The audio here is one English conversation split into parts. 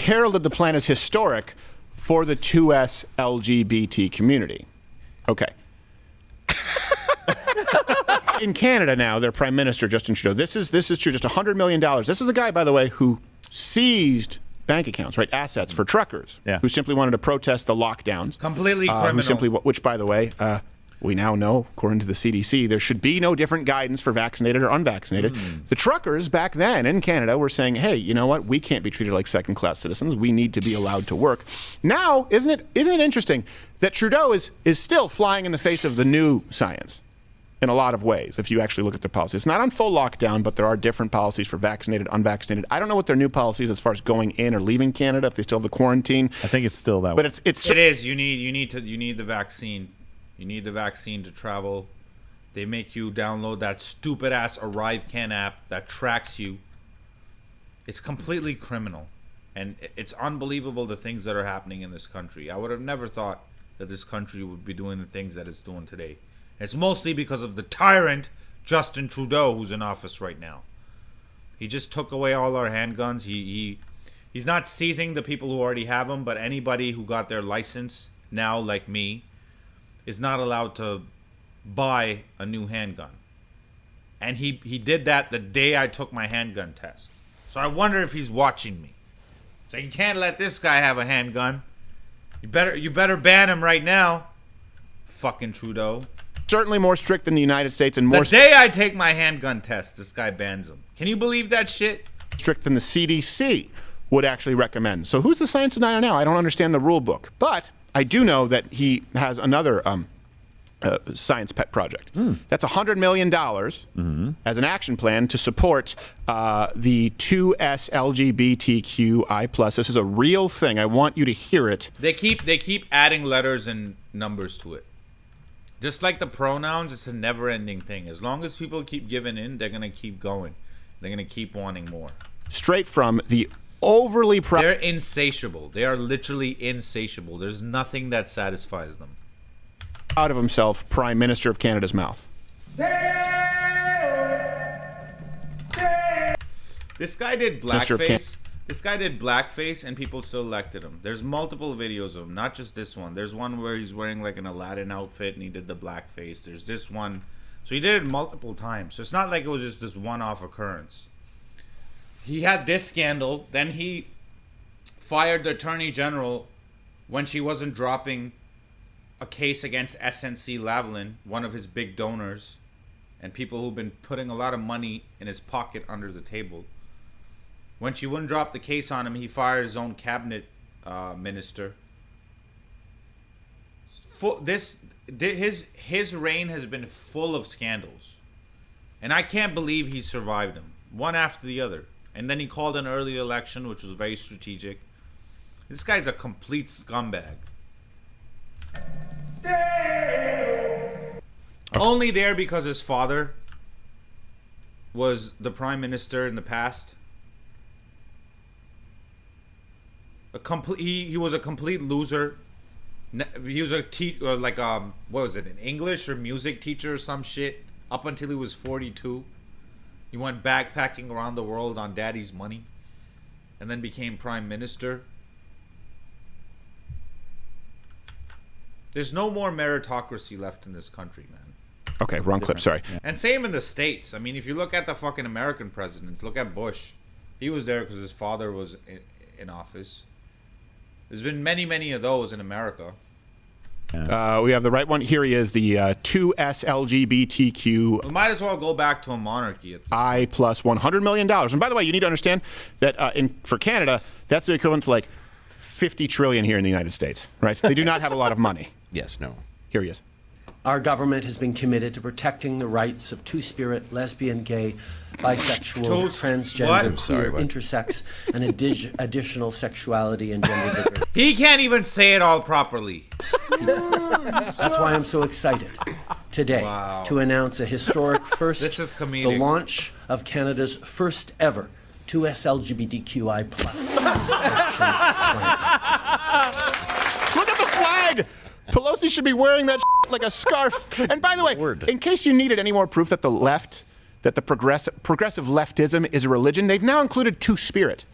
heralded the plan as historic for the 2S LGBT community. Okay. In Canada now, their Prime Minister, Justin Trudeau, this is true, just $100 million. This is a guy, by the way, who seized bank accounts, right, assets for truckers, who simply wanted to protest the lockdowns. Completely criminal. Which, by the way, we now know, according to the CDC, there should be no different guidance for vaccinated or unvaccinated. The truckers back then in Canada were saying, hey, you know what? We can't be treated like second-class citizens. We need to be allowed to work. Now, isn't it interesting that Trudeau is still flying in the face of the new science in a lot of ways, if you actually look at their policies. It's not on full lockdown, but there are different policies for vaccinated, unvaccinated. I don't know what their new policy is as far as going in or leaving Canada, if they still have the quarantine. I think it's still that way. But it is. You need the vaccine. You need the vaccine to travel. They make you download that stupid ass ArriveCan app that tracks you. It's completely criminal. And it's unbelievable the things that are happening in this country. I would have never thought that this country would be doing the things that it's doing today. It's mostly because of the tyrant Justin Trudeau, who's in office right now. He just took away all our handguns. He's not seizing the people who already have them, but anybody who got their license now, like me, is not allowed to buy a new handgun. And he did that the day I took my handgun test. So I wonder if he's watching me. So you can't let this guy have a handgun. You better ban him right now. Fucking Trudeau. Certainly more strict than the United States and more... The day I take my handgun test, this guy bans them. Can you believe that shit? Strict than the CDC would actually recommend. So who's the science denier now? I don't understand the rule book. But I do know that he has another science pet project. That's $100 million as an action plan to support the 2S LGBTQI+. This is a real thing. I want you to hear it. They keep adding letters and numbers to it. Just like the pronouns, it's a never-ending thing. As long as people keep giving in, they're going to keep going. They're going to keep wanting more. Straight from the overly proud... They're insatiable. They are literally insatiable. There's nothing that satisfies them. Out of himself, Prime Minister of Canada's mouth. This guy did blackface. This guy did blackface and people still elected him. There's multiple videos of him, not just this one. There's one where he's wearing like an Aladdin outfit and he did the blackface. There's this one. So he did it multiple times. So it's not like it was just this one-off occurrence. He had this scandal. Then he fired the Attorney General when she wasn't dropping a case against SNC-Lavalin, one of his big donors, and people who've been putting a lot of money in his pocket under the table. When she wouldn't drop the case on him, he fired his own cabinet minister. His reign has been full of scandals, and I can't believe he survived them, one after the other. And then he called an early election, which was very strategic. This guy's a complete scumbag. Only there because his father was the prime minister in the past. He was a complete loser. He was a what was it, an English or music teacher or some shit up until he was 42. He went backpacking around the world on daddy's money and then became prime minister. There's no more meritocracy left in this country, man. Okay, wrong clip, sorry. And same in the States. I mean, if you look at the fucking American presidents, look at Bush. He was there because his father was in office. There's been many, many of those in America. We have the right one. Here he is, the 2S LGBTQ. We might as well go back to a monarchy. At this I plus $100 million. And by the way, you need to understand that for Canada, that's the equivalent to like 50 trillion here in the United States, right? They do not have a lot of money. Yes, no. Here he is. Our government has been committed to protecting the rights of two-spirit, lesbian, gay, bisexual, transgender, queer, intersex, and additional sexuality and gender diversity. He can't even say it all properly. That's why I'm so excited today to announce a historic first, the launch of Canada's first ever 2S LGBTQI+ Look at the flag! Pelosi should be wearing that like a scarf. And by the way, in case you needed any more proof that the left, that the progressive leftism is a religion, they've now included two-spirit.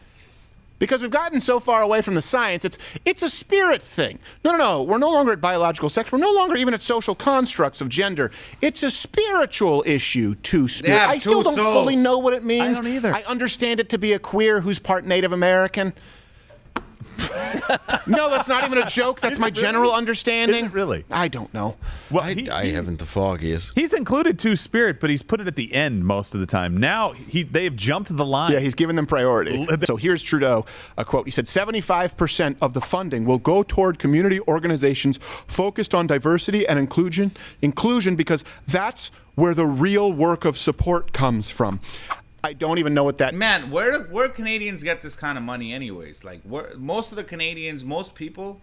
Because we've gotten so far away from the science, it's a spirit thing. No. We're no longer at biological sex. We're no longer even at social constructs of gender. It's a spiritual issue, two-spirit. I still don't fully know what it means. I don't either. I understand it to be a queer who's part Native American. No, that's not even a joke. That's my general understanding. Is it really? I don't know. Well, I haven't the foggiest. He's included two-spirit, but he's put it at the end most of the time. Now they've jumped the line. Yeah, he's given them priority. So here's Trudeau, a quote. He said, 75% of the funding will go toward community organizations focused on diversity and inclusion because that's where the real work of support comes from. I don't even know what that... Man, where Canadians get this kind of money anyways? Like, most of the Canadians, most people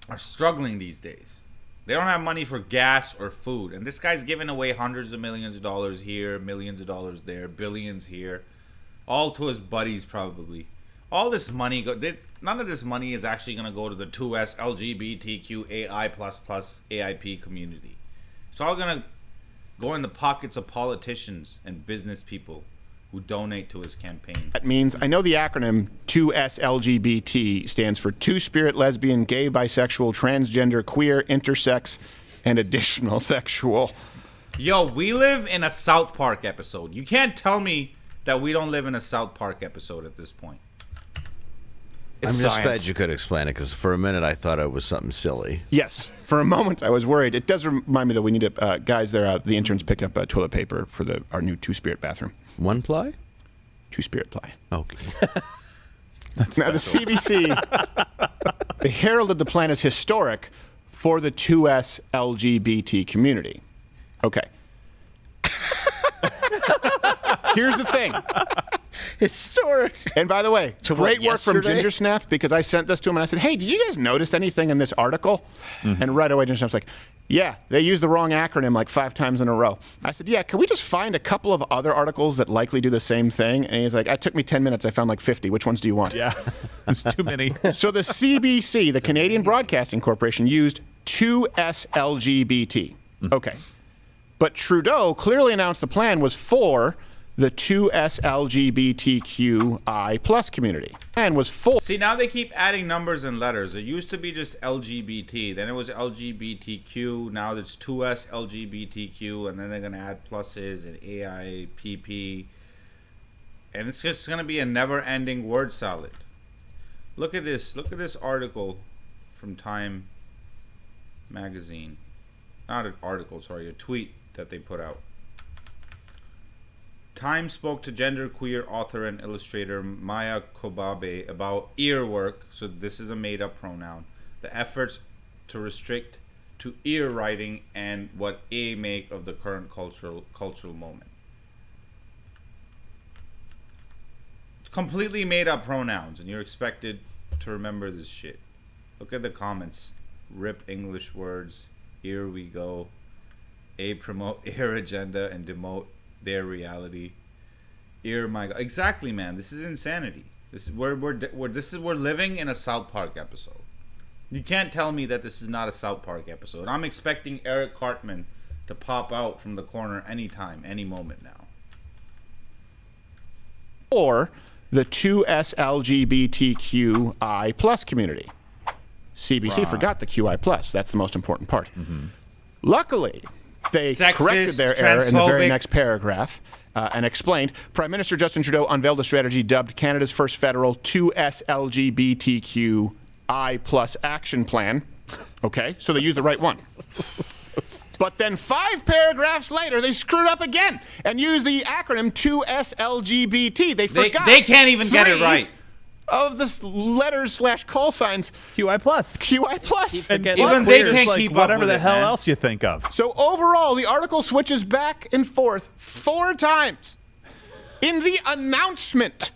are struggling these days. They don't have money for gas or food. And this guy's giving away hundreds of millions of dollars here, millions of dollars there, billions here. All to his buddies, probably. All this money... none of this money is actually going to go to the 2S LGBTQ AI++ AIP community. It's all going to go in the pockets of politicians and business people who donate to his campaign. That means, I know the acronym 2SLGBT stands for two-spirit, lesbian, gay, bisexual, transgender, queer, intersex, and additional sexual. Yo, we live in a South Park episode. You can't tell me that we don't live in a South Park episode at this point. I'm just glad you could explain it, because for a minute I thought it was something silly. Yes. For a moment, I was worried. It does remind me that we need to, guys, the interns pick up toilet paper for our new two-spirit bathroom. One ply? Two-spirit ply. Okay. Now, the CBC, they heralded the plan as historic for the 2S LGBT community. Okay. Here's the thing. Historic. And by the way, great work from yesterday? Ginger Snap, because I sent this to him and I said, hey, did you guys notice anything in this article? And right away, Ginger Snap's like, yeah, they used the wrong acronym like 5 times in a row. I said, yeah, can we just find a couple of other articles that likely do the same thing? And he's like, it took me 10 minutes. I found like 50. Which ones do you want? Yeah, there's too many. So the CBC, the Canadian Broadcasting Corporation, used 2SLGBT. Okay. But Trudeau clearly announced the plan was for the 2SLGBTQI plus community and was for... See, now they keep adding numbers and letters. It used to be just LGBT. Then it was LGBTQ. Now it's 2S LGBTQ. And then they're going to add pluses and AIPP. And it's just going to be a never-ending word salad. Look at this. Look at this article from Time magazine. Not an article, sorry. A tweet that they put out. Time spoke to genderqueer author and illustrator Maya Kobabe about ear work, so this is a made-up pronoun, the efforts to restrict to ear writing and what A make of the current cultural moment. Completely made-up pronouns, and you're expected to remember this shit. Look at the comments. Rip English words. Here we go. A promote ear agenda and demote their reality. My God. Exactly, man. This is insanity. This is we're living in a South Park episode. You can't tell me that this is not a South Park episode. I'm expecting Eric Cartman to pop out from the corner anytime, any moment now. Or the 2SLGBTQI plus community. CBC forgot the QI plus. That's the most important part. Luckily, they corrected their error in the very next paragraph and explained. Prime Minister Justin Trudeau unveiled a strategy dubbed Canada's first federal 2SLGBTQI plus action plan. Okay, so they used the right one. But then 5 paragraphs later, they screwed up again and used the acronym 2SLGBT. They forgot. They can't even get it right. Of the letters / call signs. QI plus. QI plus. And Even they can't like keep up whatever with the it, hell man. else you think of. So overall, the article switches back and forth 4 times in the announcement.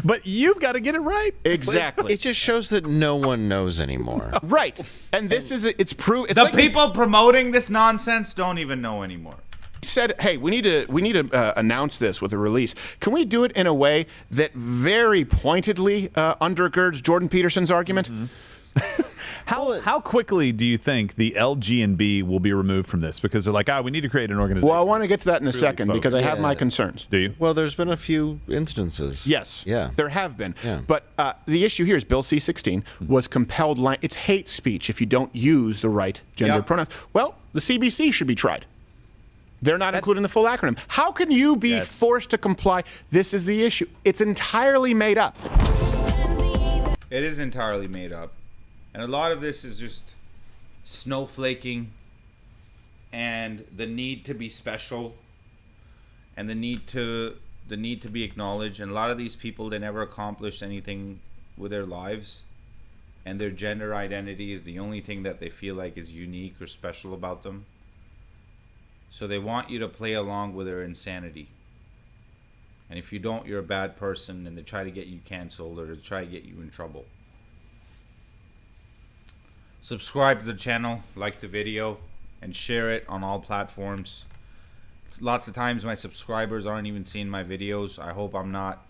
But you've got to get it right. Exactly. It just shows that no one knows anymore. Right. And this is, it's proof. The people promoting this nonsense don't even know anymore. Said, hey, we need to announce this with a release. Can we do it in a way that very pointedly undergirds Jordan Peterson's argument? How quickly do you think the LG&B will be removed from this? Because they're like, we need to create an organization. Well, I want to get to that in a second because I have my concerns. Do you? Well, there's been a few instances. Yes. Yeah. There have been. Yeah. But the issue here is Bill C-16 was compelled it's hate speech if you don't use the right gender pronouns. Well, the CBC should be tried. They're not including the full acronym. How can you be forced to comply? This is the issue. It's entirely made up. It is entirely made up. And a lot of this is just snowflaking and the need to be special and the need to be acknowledged. And a lot of these people, they never accomplish anything with their lives. And their gender identity is the only thing that they feel like is unique or special about them. So they want you to play along with their insanity. And if you don't, you're a bad person, and they try to get you canceled or to try to get you in trouble. Subscribe to the channel, like the video, and share it on all platforms. Lots of times my subscribers aren't even seeing my videos. I hope I'm not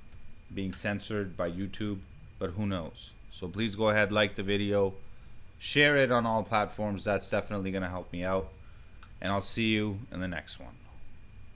being censored by YouTube, but who knows. So please go ahead, like the video, share it on all platforms. That's definitely going to help me out. And I'll see you in the next one.